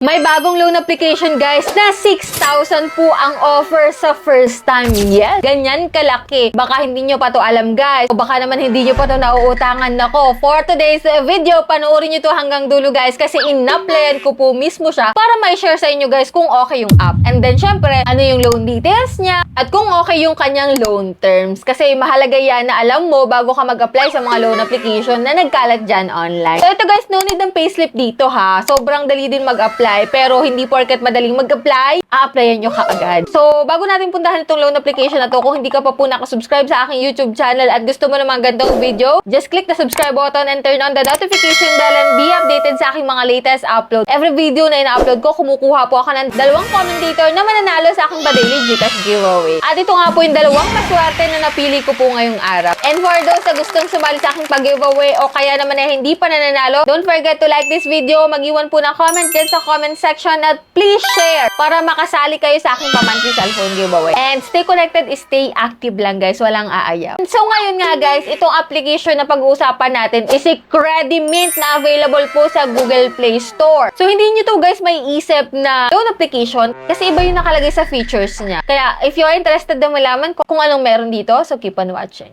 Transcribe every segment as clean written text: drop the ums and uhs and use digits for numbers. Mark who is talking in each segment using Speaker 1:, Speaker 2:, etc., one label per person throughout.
Speaker 1: May bagong loan application guys na 6,000 po ang offer sa first time. Yes, ganyan kalaki. Baka hindi nyo pa to alam guys. O baka naman hindi nyo pa to nauutangan. Nako, for today's video, panoorin nyo to hanggang dulo guys. Kasi in-applyan ko po mismo siya para ma-share sa inyo guys kung okay yung app. And then syempre, ano yung loan details niya at kung okay yung kanyang loan terms. Kasi mahalaga yan na alam mo bago ka mag-apply sa mga loan application na nagkalat dyan online. So ito guys, no need ng payslip dito ha. Sobrang dali din mag-apply. Pero hindi porket madaling mag-apply, a-applyan nyo kaagad. So, bago natin puntahan itong loan application na to, kung hindi ka pa po nakasubscribe sa aking YouTube channel at gusto mo naman gandang video, just click the subscribe button and turn on the notification bell and be updated sa aking mga latest upload. Every video na ina-upload ko, kumukuha po ako ng 2 commentator na mananalo sa aking Daily Gcash giveaway. At ito nga po yung 2 maswerte na napili ko po ngayong araw. And for those na gustong sumali sa aking pag-giveaway o kaya naman na hindi pa nananalo, don't forget to like this video, mag-iwan po ng comment dyan sa comment section at please share para makasali kayo sa aking pa-monthly cellphone giveaway. And stay connected, stay active lang guys, walang aayaw. So ngayon nga guys, itong application na pag-uusapan natin is si Credimint na available po sa Google Play Store. So hindi nyo to guys may isip na loan application kasi iba yung nakalagay sa features niya. Kaya if you're interested na malaman kung anong meron dito, so keep on watching.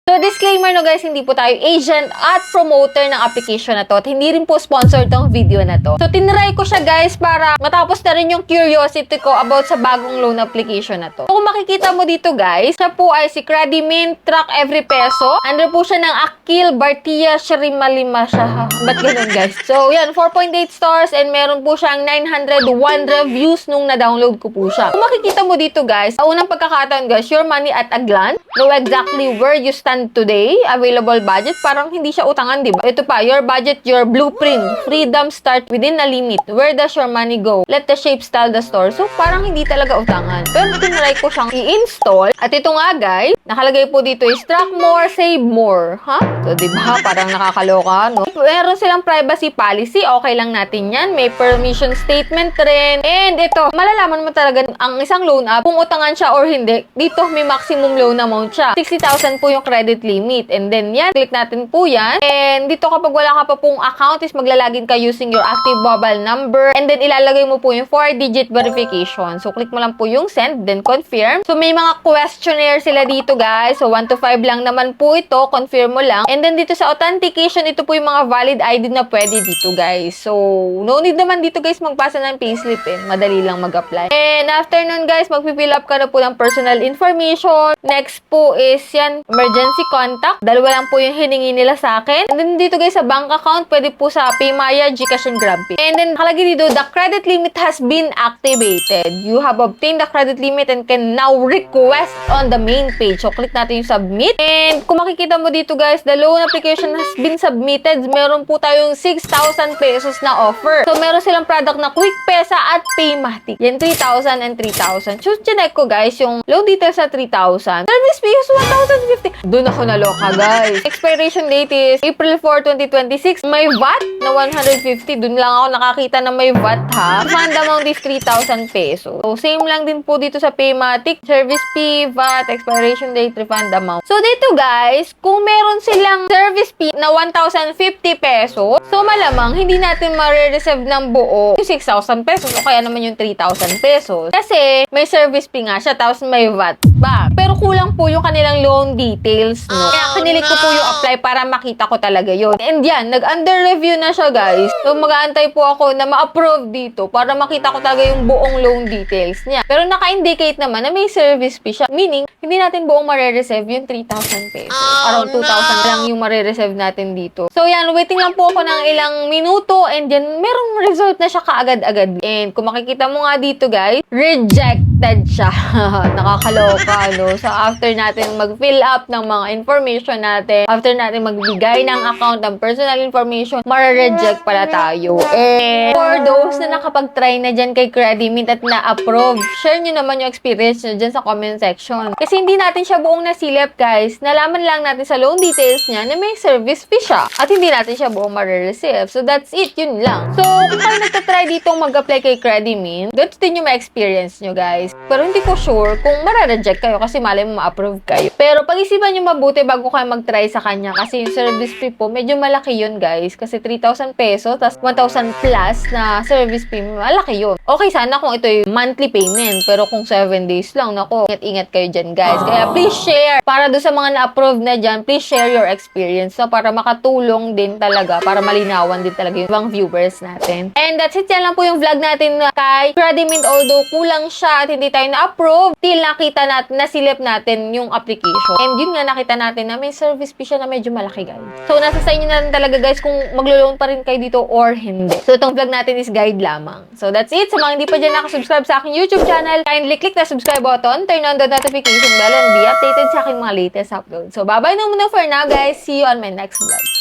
Speaker 1: So, disclaimer no guys, hindi po tayo agent at promoter ng application na to at hindi rin po sponsored tong video na to. So, tinry ko siya guys para matapos na rin yung curiosity ko about sa bagong loan application na to. So, kung makikita mo dito guys, siya po ay si Credimint Track Every Peso. Under po siya ng Akil Bartia Shrimalima siya. Ba't ganun guys? So, yan, 4.8 stars and meron po siyang 901 reviews nung na-download ko po siya. Kung makikita mo dito guys, sa unang pagkakataon guys, your money at a glance, know exactly where you stand today, available budget, parang hindi siya utangan, di ba? Ito pa, your budget, your blueprint, freedom start within a limit, where does your money go, let the shape style the store. So, parang hindi talaga utangan. Pero tinry ko siyang i-install. At ito nga guys, nakalagay po dito is track more, save more. Ha? So, di ba? Parang nakakaloka, no? Meron silang privacy policy, okay lang natin yan. May permission statement rin. And ito, malalaman mo talaga ang isang loan app, kung utangan siya or hindi. Dito, may maximum loan amount siya. 60,000 po yung credit limit. And then yan, click natin po yan. And dito kapag wala ka pa pong account is maglalagin ka using your active mobile number. And then ilalagay mo po yung 4-digit verification. So click mo lang po yung send, then confirm. So may mga questionnaire sila dito guys. So 1 to 5 lang naman po ito. Confirm mo lang. And then dito sa authentication, ito po yung mga valid ID na pwede dito guys. So no need naman dito guys magpasa ng payslip eh. Madali lang mag-apply. And after nun guys, mag-fill up ka na po ng personal information. Next po is yan, emergency contact. 2 lang po yung hiningi nila sa akin. And then dito guys, sa bank account, pwede po sa Paymaya, Gcash, and GrabPay. And then nakalagay dito, the credit limit has been activated. You have obtained the credit limit and can now request on the main page. So, click natin yung submit. And kung makikita mo dito guys, the loan application has been submitted. Meron po tayong 6,000 pesos na offer. So, meron silang product na Quick Pesa at Paymatic. Yan, 3,000 and 3,000. So, chinek ko guys, yung loan details sa 3,000. Service fee is 1,050. Doon ako naloka guys. Expiration date is April 4, 2026. May VAT na 150. Doon lang ako nakakita na may VAT ha. Refund amount is 3,000 pesos. So, same lang din po dito sa Paymatic. Service fee, VAT, expiration date, refund amount. So, dito guys, kung meron silang service fee na 1,050 pesos, so malamang hindi natin ma-reserve ng buo yung 6,000 pesos o kaya naman yung 3,000 pesos. Kasi may service fee nga siya tapos may VAT back. Pero kulang po yung kanilang loan details, no? Kaya kinilik ko po yung apply para makita ko talaga yun. And yan, nag-under review na siya guys. So mag-aantay po ako na ma-approve dito para makita ko talaga yung buong loan details niya. Pero naka-indicate naman na may service fee siya. Meaning, hindi natin buong ma-reserve yung 3,000 pesos. Around 2,000 lang yung ma-reserve natin dito. So yan, waiting lang po ako ng ilang minuto and yan, merong result na siya kaagad-agad. And kung makikita mo nga dito guys, rejected siya. Nakakaloka, no? So after natin mag-fill up ng mga information natin, after natin magbigay ng account ng personal information, mara-reject pala tayo. And for those na nakapag-try na dyan kay Credimint at na-approve, share nyo naman yung experience nyo dyan sa comment section. Kasi hindi natin siya buong nasilip guys. Nalaman lang natin sa loan details niya na may service fee siya. At hindi natin siya buong ma-receive. So that's it, yun lang. So kung kayo nagtatry ditong mag-apply kay Credimint, ganito din yung ma-experience nyo guys. guys. Pero hindi ko sure kung mara-reject kayo kasi malay mo ma-approve kayo. Pero pag-isipan nyo mabuti bago kayo mag-try sa kanya kasi yung service fee po, medyo malaki yun guys. Kasi 3,000 pesos, tas 1,000 plus na service fee, malaki yun. Okay sana kung ito yung monthly payment. Pero kung 7 days lang, nako, ingat-ingat kayo dyan guys. Kaya please share. Para doon sa mga na-approve na dyan, please share your experience. So, para makatulong din talaga, para malinawan din talaga yung ibang viewers natin. And that's it. Yan lang po yung vlog natin kay Credimint. Although kulang siya at hindi tayo na-approve, till nakita natin, nasilip natin yung application. And yun nga, nakita natin na may service fee siya na medyo malaki guys. So, nasa sa inyo na lang talaga guys kung maglo-loan pa rin kayo dito or hindi. So, itong vlog natin is guide lamang. So, that's it. Sa mga hindi pa dyan nakasubscribe sa aking YouTube channel, kindly click the subscribe button, turn on the notification bell, and be updated sa aking mga latest uploads. So, bye-bye na muna for now guys. See you on my next vlog.